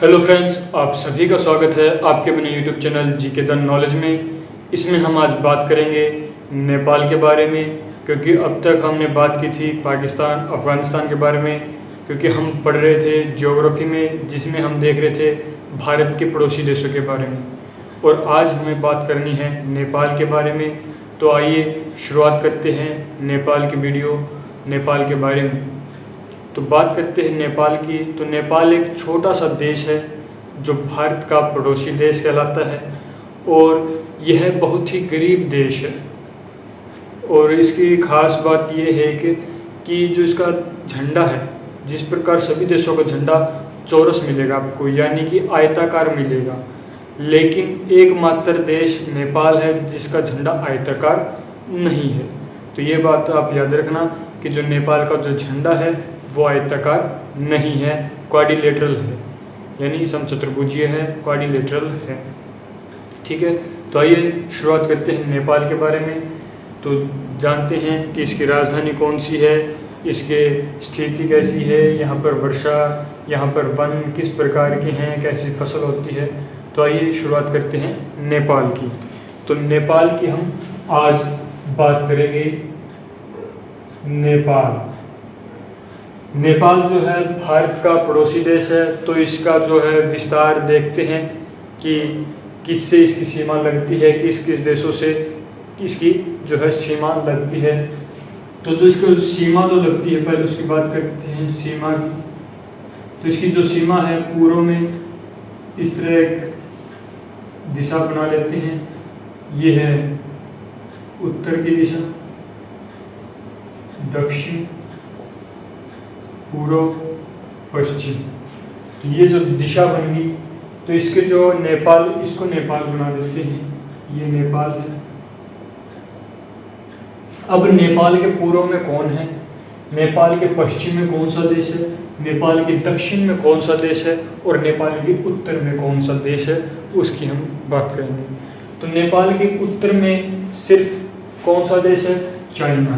Hello friends, आप सभी का स्वागत है आपके अपने YouTube channel GK the knowledge में। इसमें हम आज बात करेंगे नेपाल के बारे में, क्योंकि अब तक हमने बात की थी पाकिस्तान अफ़गानिस्तान के बारे में, क्योंकि हम पढ़ रहे थे ज्योग्राफी में, जिसमें हम देख रहे थे भारत के पड़ोसी देशों के बारे में। और आज हमें बात करनी है नेपाल के बारे में। तो आइए शुरुआत करते हैं नेपाल की वीडियो, नेपाल के बारे में। तो बात करते हैं नेपाल की। तो नेपाल एक छोटा सा देश है जो भारत का पड़ोसी देश कहलाता है, और यह बहुत ही गरीब देश है। और इसकी ख़ास बात यह है कि जो इसका झंडा है, जिस प्रकार सभी देशों का झंडा चौरस मिलेगा आपको, यानी कि आयताकार मिलेगा, लेकिन एकमात्र देश नेपाल है जिसका झंडा आयताकार नहीं है। तो ये बात आप याद रखना कि जो नेपाल का जो झंडा है वो आयताकार नहीं है, क्वाड्रिलेटरल है, यानी समचतुर्भुजीय है, क्वाड्रिलेटरल है। ठीक है, तो आइए शुरुआत करते हैं नेपाल के बारे में। तो जानते हैं कि इसकी राजधानी कौन सी है, इसके स्थिति कैसी है, यहाँ पर वर्षा, यहाँ पर वन किस प्रकार के हैं, कैसी फसल होती है। तो आइए शुरुआत करते हैं नेपाल की। तो नेपाल की हम आज बात करेंगे। नेपाल जो है भारत का पड़ोसी देश है। तो इसका जो है विस्तार देखते हैं कि किससे इसकी सीमा लगती है, किस किस देशों से इसकी जो है सीमा लगती है। तो जो इसको सीमा जो लगती है, पहले उसकी बात करते हैं सीमा की। तो इसकी जो सीमा है पूर्व में इस तरह एक दिशा बना लेते हैं, ये है उत्तर की दिशा, दक्षिण, पूर्व, पश्चिम। तो ये जो दिशा बन गई, तो इसके जो नेपाल, इसको नेपाल बना देते हैं, ये नेपाल है। अब नेपाल के पूर्व में कौन है, नेपाल के पश्चिम में कौन सा देश है, नेपाल के दक्षिण में कौन सा देश है, और नेपाल के उत्तर में कौन सा देश है, उसकी हम बात करेंगे। तो नेपाल के उत्तर में सिर्फ कौन सा देश है, चाइना,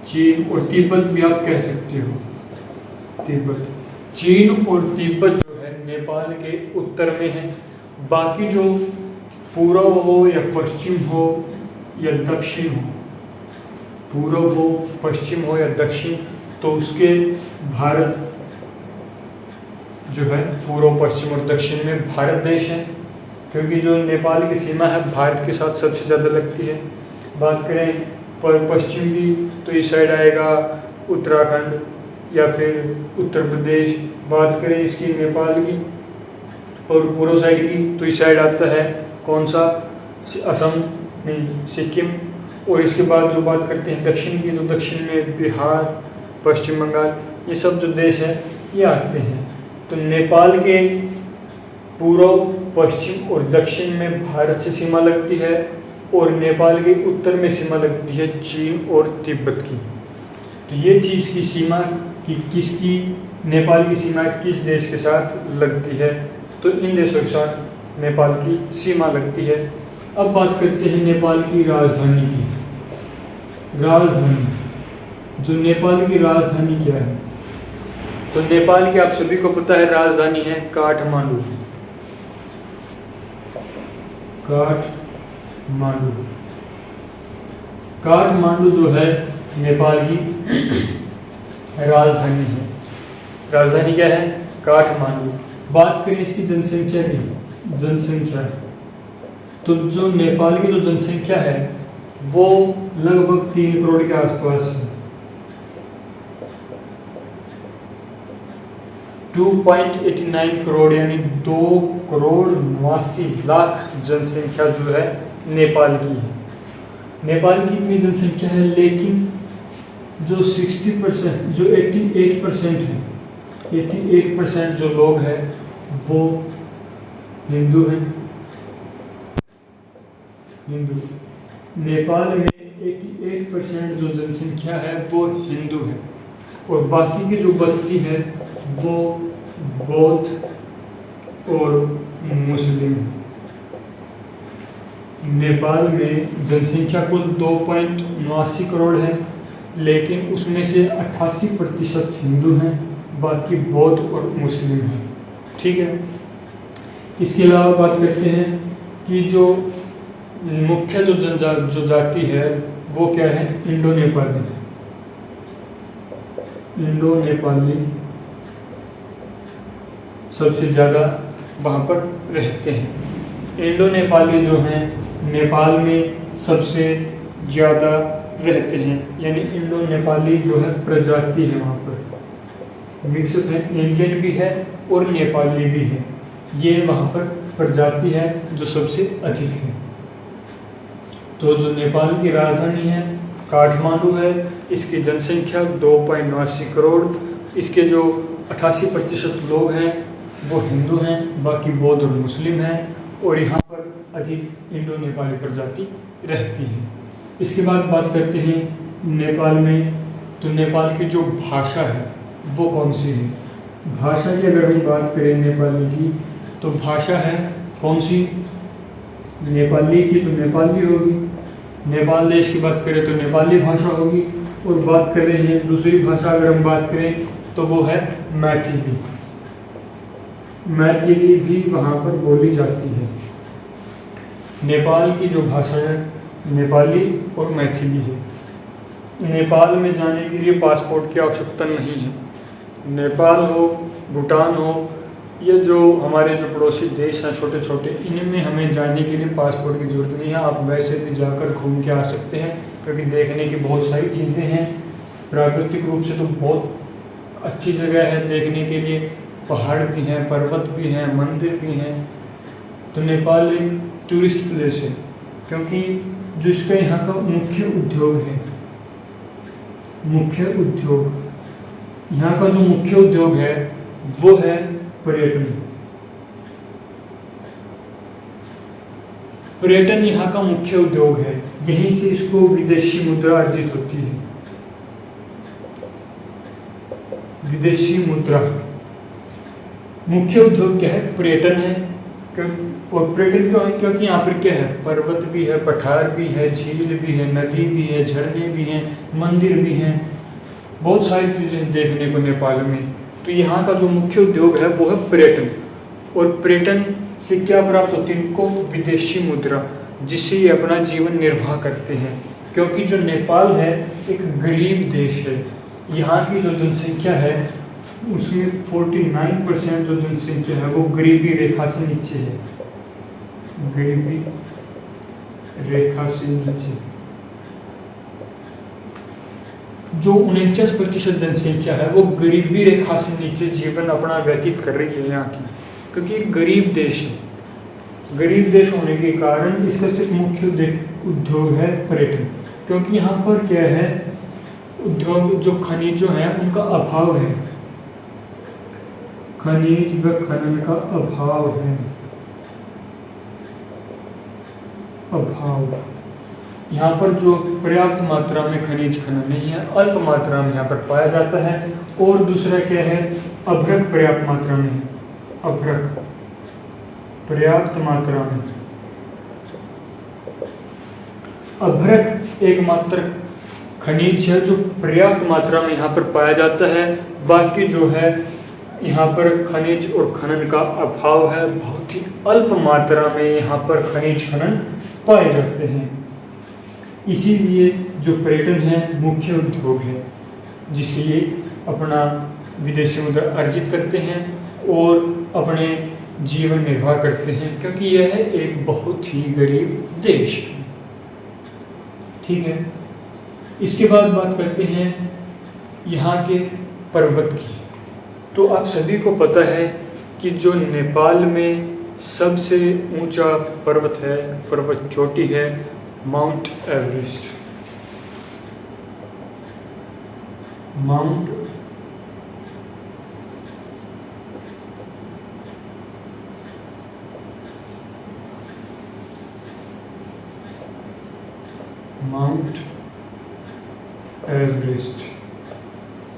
चीन और तिब्बत भी आप कह सकते हो। तिब्बत, चीन और तिब्बत जो है नेपाल के उत्तर में है। बाकी जो पूर्व हो या पश्चिम हो या दक्षिण हो, पूर्व हो, पश्चिम हो या दक्षिण, तो उसके भारत जो है पूर्व, पश्चिम और दक्षिण में भारत देश है, क्योंकि जो नेपाल की सीमा है भारत के साथ सबसे ज़्यादा लगती है। बात करें पर पश्चिम की, तो इस साइड आएगा उत्तराखंड या फिर उत्तर प्रदेश। बात करें इसकी नेपाल की और पूर्व साइड की, तो इस साइड आता है कौन सा, असम नहीं, सिक्किम। और इसके बाद जो बात करते हैं दक्षिण की, तो दक्षिण में बिहार, पश्चिम बंगाल, ये सब जो देश है ये आते हैं। तो नेपाल के पूर्व, पश्चिम और दक्षिण में भारत से सीमा लगती है, और नेपाल के उत्तर में सीमा लगती है चीन और तिब्बत की। तो ये थी इसकी सीमा कि किसकी, नेपाल की सीमा किस देश के साथ लगती है। तो इन देशों के साथ नेपाल की सीमा लगती है। अब बात करते हैं नेपाल की राजधानी की। राजधानी, जो नेपाल की राजधानी क्या है, तो नेपाल की आप सभी को पता है राजधानी है काठमांडू। काठमांडू जो है नेपाल की राजधानी है। राजधानी क्या है, काठमांडू। बात करें इसकी जनसंख्या की, जनसंख्या, तो जो नेपाल की जो जनसंख्या है वो लगभग 3 करोड़ के आसपास है। 2.89 करोड़, यानी 2,89,00,000 जनसंख्या जो है नेपाल की है। नेपाल की इतनी जनसंख्या है, लेकिन जो 60%, जो 88% है, 88% जो लोग हैं वो हिंदू हैं। हिंदू, नेपाल में 88% जो जनसंख्या है वो हिंदू है, और बाकी की जो बचती है वो बौद्ध और मुस्लिम। नेपाल में जनसंख्या कुल 2.89 करोड़ है, लेकिन उसमें से 88% हिंदू हैं, बाकी बौद्ध और मुस्लिम हैं। ठीक है। इसके अलावा बात करते हैं कि जो मुख्य जो जाति है वो क्या है, इंडो नेपाली। इंडो नेपाली सबसे ज़्यादा वहाँ पर रहते हैं। इंडो नेपाली जो हैं नेपाल में सबसे ज़्यादा रहते हैं, यानी इंडो नेपाली जो है प्रजाति है वहाँ पर, मिक्सड है, इंडियन भी है और नेपाली भी है। ये वहाँ पर प्रजाति है जो सबसे अधिक है। तो जो नेपाल की राजधानी है काठमांडू है, इसकी जनसंख्या 2.89 करोड़, इसके जो 88% लोग हैं वो हिंदू हैं, बाकी बौद्ध और मुस्लिम हैं, और यहाँ पर अधिक इंडो नेपाली प्रजाति रहती है। इसके बाद बात करते हैं नेपाल में, तो नेपाल की जो भाषा है वो कौन सी है। भाषा की अगर हम बात करें नेपाली की, तो भाषा है कौन सी, नेपाली की तो नेपाली होगी, नेपाल देश की बात करें तो नेपाली भाषा होगी, और बात कर रहे हैं दूसरी भाषा अगर हम बात करें तो वो है मैथिली। मैथिली भी वहाँ पर बोली जाती है। नेपाल की जो भाषा है नेपाली और मैथिली है। नेपाल में जाने के लिए पासपोर्ट की आवश्यकता नहीं है। नेपाल हो, भूटान हो, ये जो हमारे जो पड़ोसी देश हैं छोटे छोटे, इनमें हमें जाने के लिए पासपोर्ट की ज़रूरत नहीं है। आप वैसे भी जाकर घूम के आ सकते हैं, क्योंकि देखने की बहुत सारी चीज़ें हैं। प्राकृतिक रूप से तो बहुत अच्छी जगह है देखने के लिए, पहाड़ भी हैं, पर्वत भी हैं, मंदिर भी हैं। तो नेपाल एक टूरिस्ट प्लेस है, क्योंकि जो इसका यहाँ का मुख्य उद्योग है, मुख्य उद्योग यहाँ का जो मुख्य उद्योग है वो है पर्यटन। पर्यटन यहाँ का मुख्य उद्योग है, यहीं से इसको विदेशी मुद्रा अर्जित होती है। विदेशी मुद्रा मुख्य उद्योग क्या है, पर्यटन है। और पर्यटन क्यों है, क्योंकि यहाँ पर क्या है, पर्वत भी है, पठार भी है, झील भी है, नदी भी है, झरने भी हैं, मंदिर भी हैं, बहुत सारी चीज़ें देखने को नेपाल में। तो यहाँ का जो मुख्य उद्योग है वो है पर्यटन। और पर्यटन से क्या प्राप्त होती है इनको, विदेशी मुद्रा, जिससे ये अपना जीवन निर्वाह करते हैं। क्योंकि जो नेपाल है एक गरीब देश है, यहाँ की जो जनसंख्या है उसमें 49% जो जनसंख्या है वो गरीबी रेखा से नीचे है, गरीबी रेखा से नीचे। जो 49% जनसंख्या है वो गरीबी रेखा से नीचे जीवन अपना व्यतीत कर रही है यहाँ की, क्योंकि गरीब देश है। गरीब देश होने के कारण इसका सिर्फ मुख्य उद्योग है पर्यटन। क्योंकि यहाँ पर क्या है, उद्योग जो खनिजों हैं उनका अभाव है, खनिज व खनन का अभाव है, अभाव। यहाँ पर जो पर्याप्त मात्रा में खनिज खनन नहीं है, अल्प मात्रा में यहाँ पर पाया जाता है। और दूसरा क्या है, अभ्रक पर्याप्त मात्रा में, अभ्रक पर्याप्त मात्रा में। अभ्रक एकमात्र खनिज है जो पर्याप्त मात्रा में यहाँ पर पाया जाता है। बाकी जो है यहाँ पर खनिज और खनन का अभाव है, बहुत ही अल्प मात्रा में यहाँ पर खनिज खनन पाए जाते हैं। इसीलिए जो पर्यटन है मुख्य उद्योग है, जिससे ये अपना विदेशी मुद्रा अर्जित करते हैं और अपने जीवन निर्वाह करते हैं, क्योंकि यह है एक बहुत ही गरीब देश है। ठीक है। इसके बाद बात करते हैं यहाँ के पर्वत की। तो आप सभी को पता है कि जो नेपाल में सबसे ऊंचा पर्वत है, पर्वत चोटी है mount Everest. Mount Everest.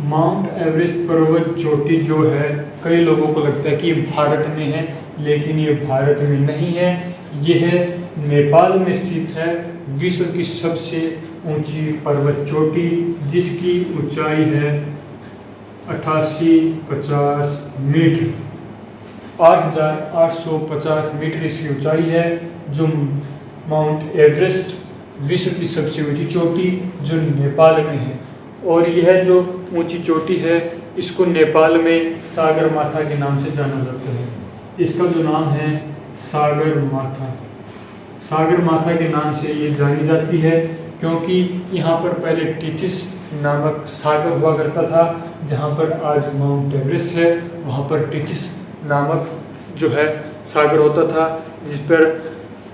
Mount Everest पर्वत चोटी जो है, कई लोगों को लगता है कि ये भारत में है, लेकिन ये भारत में नहीं है। यह नेपाल में स्थित है, विश्व की सबसे ऊंची पर्वत चोटी, जिसकी ऊंचाई है 8850 मीटर। 8,850 मीटर इसकी ऊंचाई है। जो माउंट एवरेस्ट विश्व की सबसे ऊंची चोटी जो नेपाल में है, और यह जो ऊंची चोटी है इसको नेपाल में सागर माथा के नाम से जाना जाता है। इसका जो नाम है सागर माथा, सागर माथा के नाम से ये जानी जाती है क्योंकि यहाँ पर पहले टिथिस नामक सागर हुआ करता था। जहाँ पर आज माउंट एवरेस्ट है वहाँ पर टिथिस नामक जो है सागर होता था, जिस पर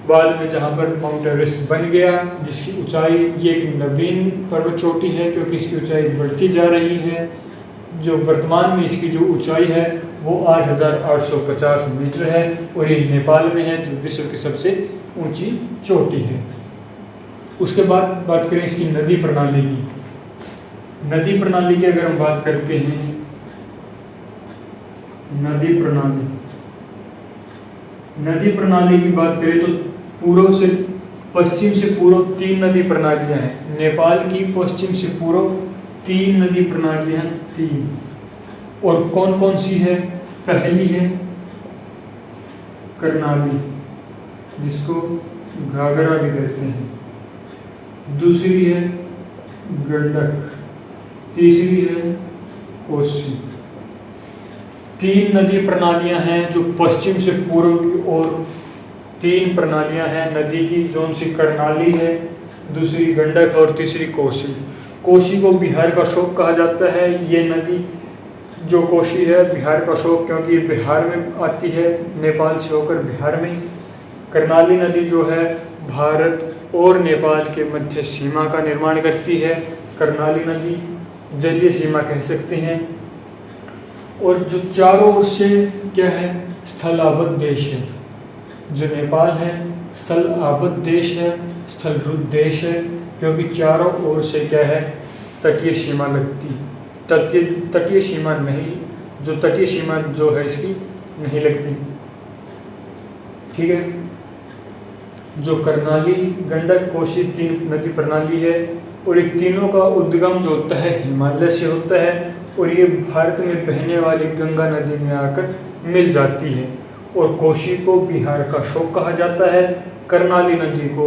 बाद में जहाँ पर माउंट एवरेस्ट बन गया, जिसकी ऊंचाई ये एक नवीन पर्वत चोटी है क्योंकि इसकी ऊंचाई बढ़ती जा रही है। जो वर्तमान में इसकी जो ऊंचाई है वो 8,850 मीटर है और ये नेपाल में है जो विश्व की सबसे ऊंची चोटी है। उसके बाद बात करें इसकी नदी प्रणाली की। नदी प्रणाली की अगर हम बात करते हैं, नदी प्रणाली की बात करें तो पूर्व से पश्चिम से पूर्व 3 नदी प्रणालियां हैं। नेपाल की पश्चिम से पूर्व 3 नदी प्रणालियां, 3। और कौन कौन सी है? पहली है कर्णाली, जिसको घाघरा भी कहते हैं। दूसरी है गंडक, तीसरी है कोसी। 3 नदी प्रणालियां हैं जो पश्चिम से पूर्व की ओर 3 प्रणालियां हैं नदी की, जो उनसे कर्णाली है, दूसरी गंडक और तीसरी कोसी। कोसी को बिहार का शोक कहा जाता है। ये नदी जो कोसी है बिहार का शोक क्योंकि ये बिहार में आती है, नेपाल से होकर बिहार में। कर्णाली नदी जो है भारत और नेपाल के मध्य सीमा का निर्माण करती है। कर्णाली नदी जलीय सीमा कह सकते हैं। और जो चारों ओर से क्या है, स्थलाबद्ध देश है। जो नेपाल है स्थल आबद्ध देश है, स्थलरुद्ध देश है, क्योंकि चारों ओर से क्या है, तटीय सीमा लगती। तटीय सीमा नहीं, जो तटीय सीमा जो है इसकी नहीं लगती। ठीक है। जो कर्णाली, गंडक, कोसी 3 नदी प्रणाली है और ये तीनों का उद्गम जो होता है हिमालय से होता है और ये भारत में बहने वाली गंगा नदी में आकर मिल जाती है। और कोसी को बिहार का शोक कहा जाता है। कर्णाली नदी को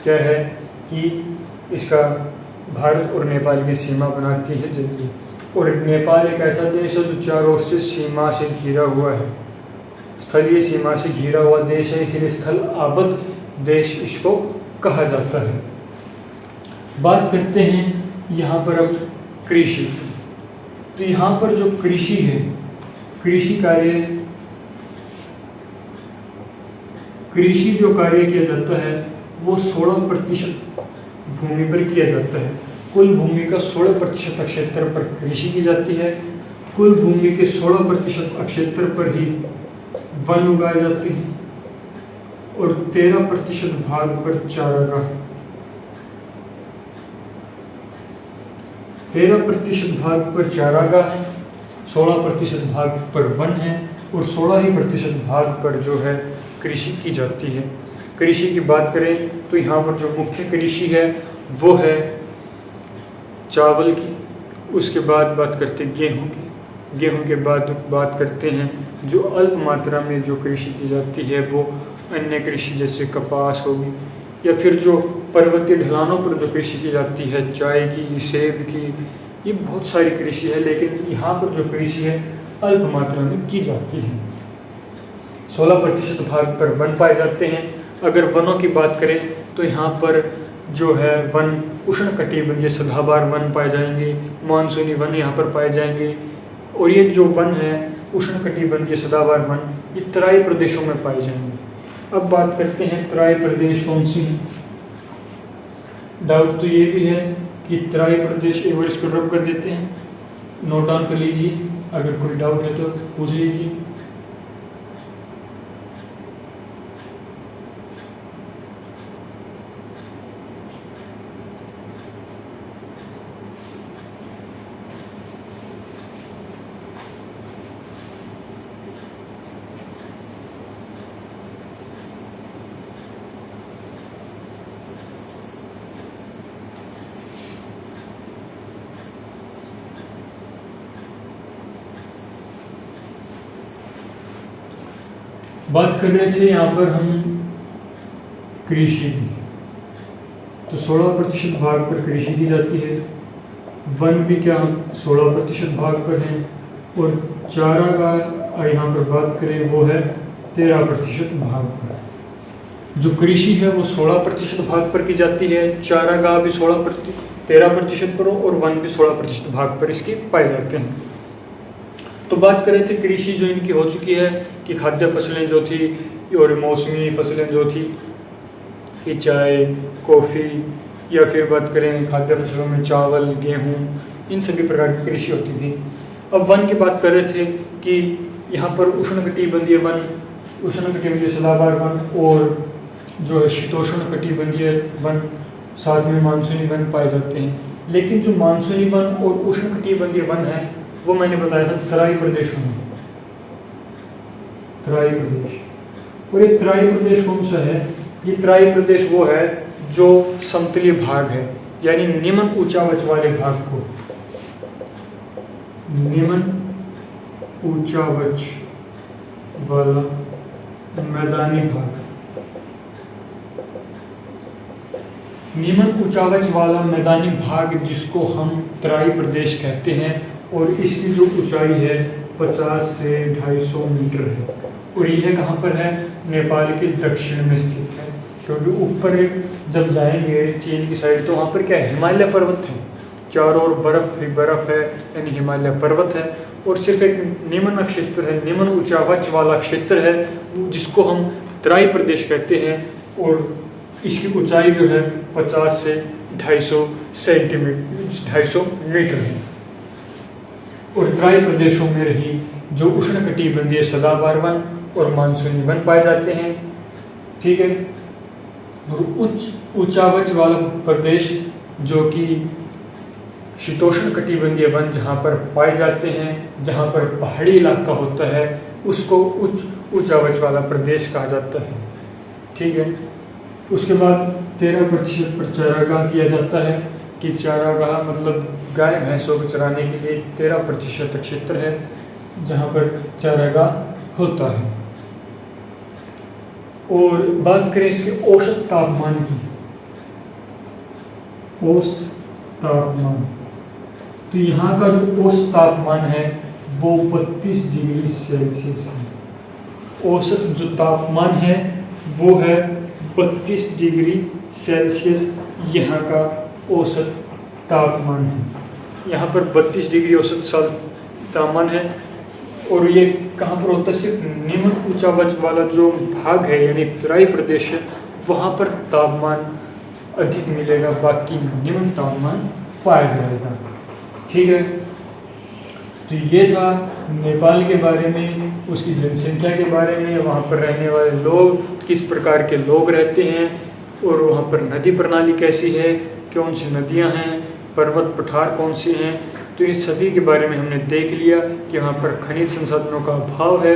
क्या है कि इसका भारत और नेपाल की सीमा बनाती है जल्दी। और नेपाल एक ऐसा देश है जो चारों ओर से सीमा से घिरा हुआ है, स्थलीय सीमा से घिरा हुआ देश है, इसीलिए स्थल आबद्ध देश इसको कहा जाता है। बात करते हैं यहाँ पर अब कृषि। तो यहाँ पर जो कृषि है, कृषि जो कार्य किया जाता है वो 16% भूमि पर किया जाता है। कुल भूमि का 16% क्षेत्र पर कृषि की जाती है। कुल भूमि के 16% क्षेत्र पर ही वन उगाए जाते हैं और 13% भाग पर चारागाह, 13% भाग पर चारागाह है, 16% भाग पर वन है और 16% भाग पर जो है कृषि की जाती है। कृषि की बात करें तो यहाँ पर जो मुख्य कृषि है वो है चावल की, उसके बाद बात करते हैं गेहूँ की, गेहूँ के बाद बात करते हैं जो अल्प मात्रा में जो कृषि की जाती है वो अन्य कृषि जैसे कपास होगी, या फिर जो पर्वतीय ढलानों पर जो कृषि की जाती है चाय की, सेब की, ये बहुत सारी कृषि है। लेकिन यहाँ पर जो कृषि है अल्प मात्रा में की जाती है। 16% भाग पर वन पाए जाते हैं। अगर वनों की बात करें तो यहाँ पर जो है वन उष्णकटिबंधीय सदाबहार वन पाए जाएंगे, मानसूनी वन यहाँ पर पाए जाएंगे। और ये जो वन है उष्णकटिबंधीय सदाबहार वन, ये तराई प्रदेशों में पाए जाएंगे। अब बात करते हैं तराई प्रदेश कौन सी है। डाउट तो ये भी है कि तराई प्रदेश, एक बार इसको ड्रॉप कर देते हैं, नोट डाउन कर लीजिए, अगर कोई डाउट है तो पूछ लीजिए। बात कर रहे थे यहाँ पर हम कृषि की, तो 16% भाग पर कृषि की जाती है, वन भी क्या 16% भाग पर है, और चारागाह यहाँ पर बात करें वो है 13% भाग पर। जो कृषि है वो 16% भाग पर की जाती है, चारागाह भी 13% पर और वन भी 16% भाग पर इसके पाए जाते हैं। तो बात करें थे कृषि जो इनकी हो चुकी है कि खाद्य फसलें जो थी और मौसमी फसलें जो थी कि चाय, कॉफ़ी, या फिर बात करें खाद्य फसलों में चावल, गेहूँ, इन सभी प्रकार की कृषि होती थी। अब वन की बात कर रहे थे कि यहाँ पर उष्णकटिबंधीय वन, उष्णकटिबंधीय सदाबहार वन और जो है शीतोष्णकटिबंधीय वन, साथ में मानसूनी वन पाए जाते हैं। लेकिन जो मानसूनी वन और उष्णकटिबंधीय वन है वो मैंने बताया था तराई प्रदेशों में, तराई प्रदेश। और ये तराई प्रदेश कौन सा है? ये तराई प्रदेश वो है जो समतलीय भाग है, यानी निम्न ऊंचावच वाले भाग को, निम्न ऊंचावच वाला मैदानी भाग, निम्न ऊंचावच वाला मैदानी भाग जिसको हम तराई प्रदेश कहते हैं, और इसकी जो ऊंचाई है 50 से 250 मीटर है। और यह कहाँ पर है? नेपाल के दक्षिण में स्थित है, क्योंकि ऊपर जब जाएंगे चीन की साइड तो वहाँ पर क्या है? हिमालय पर्वत है, चारों ओर बर्फ ही बर्फ है, यानी हिमालय पर्वत है। और सिर्फ एक निम्न क्षेत्र है, निम्न ऊंचावच वाला क्षेत्र है जिसको हम तराई प्रदेश कहते हैं, और इसकी ऊंचाई जो है 50 से 250 सेंटीमीटर, 250 मीटर है। और तराई प्रदेशों में रही जो उष्णकटिबंधीय सदाबहार वन और मानसूनी वन पाए जाते हैं, ठीक है। और ऊंचावच वाला प्रदेश जो कि शीतोष्णकटिबंधीय वन जहाँ पर पाए जाते हैं, जहाँ पर पहाड़ी इलाका होता है, उसको ऊंचावच वाला प्रदेश कहा जाता है, ठीक है। उसके बाद 13% पर चारागाह किया जाता है कि चारागाह मतलब गाय भैंसों को चराने के लिए 13% क्षेत्र है जहाँ पर चारागाह होता है। और बात करें इसके औसत तापमान की, औसत तापमान, तो यहाँ का जो औसत तापमान है वो 32 डिग्री सेल्सियस है। औसत जो तापमान है वो है 32 डिग्री सेल्सियस, यहाँ का औसत तापमान है। यहाँ पर 32 डिग्री औसत तापमान है। और ये कहाँ पर होता है? सिर्फ निम्न ऊंचावच वाला जो भाग है यानी तराई प्रदेश है, वहाँ पर तापमान अधिक मिलेगा, बाकी निम्न तापमान पाया जाएगा, ठीक है। तो ये था नेपाल के बारे में, उसकी जनसंख्या के बारे में, वहाँ पर रहने वाले लोग किस प्रकार के लोग रहते हैं, और वहाँ पर नदी प्रणाली कैसी है, कौन सी नदियाँ हैं, पर्वत पठार कौन से हैं। तो इस सभी के बारे में हमने देख लिया कि वहाँ पर खनिज संसाधनों का अभाव है,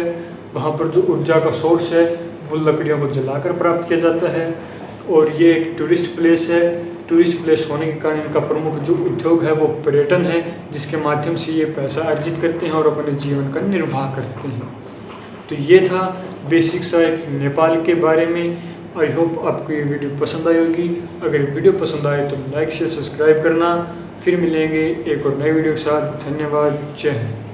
वहाँ पर जो ऊर्जा का सोर्स है वो लकड़ियों को जलाकर प्राप्त किया जाता है, और ये एक टूरिस्ट प्लेस है। टूरिस्ट प्लेस होने के कारण इनका प्रमुख जो उद्योग है वो पर्यटन है, जिसके माध्यम से ये पैसा अर्जित करते हैं और अपने जीवन का निर्वाह करते हैं। तो ये था बेसिक सा एक नेपाल के बारे में। आई होप आपको ये वीडियो पसंद आई होगी। अगर वीडियो पसंद आए तो लाइक शेयर सब्सक्राइब करना। फिर मिलेंगे एक और नए वीडियो के साथ। धन्यवाद। जय हिंद।